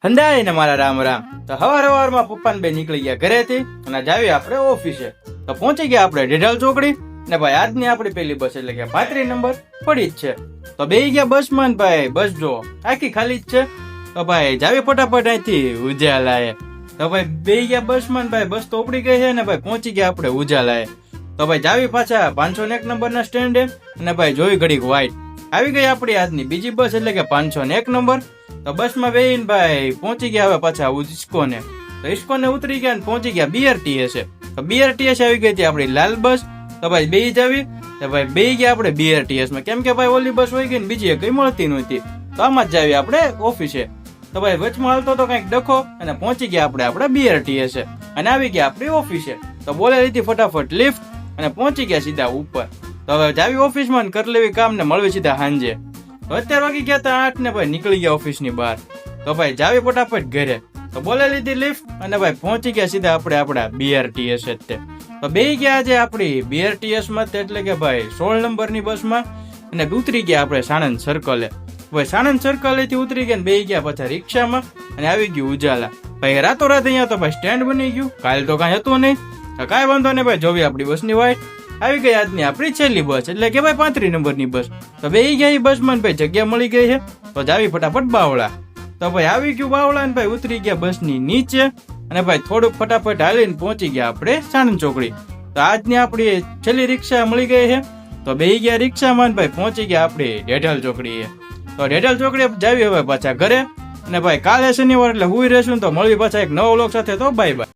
હંદાય ને મારા રામ રામ. તો હવારમાં પપ્પા ને બે નીકળી ગયા ઘરેથી અને જાવી આપણે ઓફિસે. તો પહોંચી ગયા આપણે ઢેઢાલ ચોકડી ને ભાઈ આજની આપણી પેલી બસ એટલે કે 35 નંબર પડી જ છે. તો બે ગયા બસમાં ને ભાઈ બસ જો આખી ખાલી જ છે. તો ભાઈ જાવી ફટાફટ અહીંથી ઉજાલાએ. તો ભાઈ બે ગયા બસમાં ને ભાઈ બસ તો ઉપડી ગઈ છે ને ભાઈ પહોંચી ગયા આપણે ઉજાલાએ. તો ભાઈ જાવી પાછા 501 નંબરના સ્ટેન્ડે અને ભાઈ જોઈ ઘડીક વાઈટ આવી ગઈ આપણી આજની બીજી બસ એટલે કે 501 નંબર. તો બસમાં બેહીને ભાઈ પહોંચી ગયા હવે પાછા ઇસ્કોને. તો ઇસ્કોને ઉતરી ગયા ને પહોંચી ગયા BRTS. તો BRTS આવી ગઈ હતી આપણી લાલ બસ. તો ભાઈ બેહી જાવી તો ભાઈ બેહી ગયા આપણે BRTS માં, કેમ કે ભાઈ ઓલી બસ હોય ગઈ ને બીજી કઈ મળતી નહોતી. તો આમાં જ જાવી આપણે ઓફિસે. તો ભાઈ વચમાં હાલતો તો કઈક ડખો અને પહોંચી ગયા આપણે આપણા BRTS અને આવી ગયા આપણી ઓફિસે. તો બોલે લીધી ફટાફટ લિફ્ટ અને પહોંચી ગયા સીધા ઉપર. તો હવે જાવી ઓફિસમાં કરી લેવી કામ ને મળવી સીધા સાંજે. તો અત્યારે વાગી ગયા હતા 8 ને ભાઈ નીકળી ગયા ઓફિસ ની બહાર. તો ભાઈ જાવી ફટાફટ ઘરે. તો બોલે લીધી લિફ્ટ અને ભાઈ પહોંચી ગયા સીધા આપણે આપણા BRTS જ. તો બે ગયા આજે આપણી BRTS માં એટલે કે ભાઈ 16 નંબરની બસમાં અને ઉતરી ગયા આપણે સાણંદ સર્કલે. ભાઈ સાણંદ સર્કલ થી ઉતરી ગયા બે ગયા પાછા રિક્ષામાં અને આવી ગયું ઉજાલા. ભાઈ રાતોરાત અહીંયા તો ભાઈ સ્ટેન્ડ બની ગયું. કાલ તો કાંઈ હતું નહીં. તો કાંઈ વાંધો નહીં ભાઈ, જોવી આપણી બસની વાઈટ આવી ગઈ આજની આપણી છેલ્લી બસ એટલે કે ભાઈ 35 નંબરની બસ. તો બે ગયા એ બસમાં ભાઈ જગ્યા મળી ગઈ છે. તો જાવી ફટાફટ બાવળા. તો ભાઈ આવી ગયું બાવળા ને ભાઈ ઉતરી ગયા બસની નીચે અને ભાઈ થોડુંક ફટાફટ હાલીને પહોંચી ગયા આપણે સાણંદ ચોકડી. તો આજની આપણી છેલ્લી રિક્ષા મળી ગઈ છે. તો બે ગયા રિક્ષામાં ભાઈ પહોંચી ગયા આપણે ઢેઢાલ ચોકડીએ. તો ઢેઢાલ ચોકડીએ જાવી હવે પાછા ઘરે અને ભાઈ કાલે શનિવાર એટલે હુઈ રહેશું. તો મળવી પાછા એક નવો વ્લોગ સાથે. તો બાય બાય.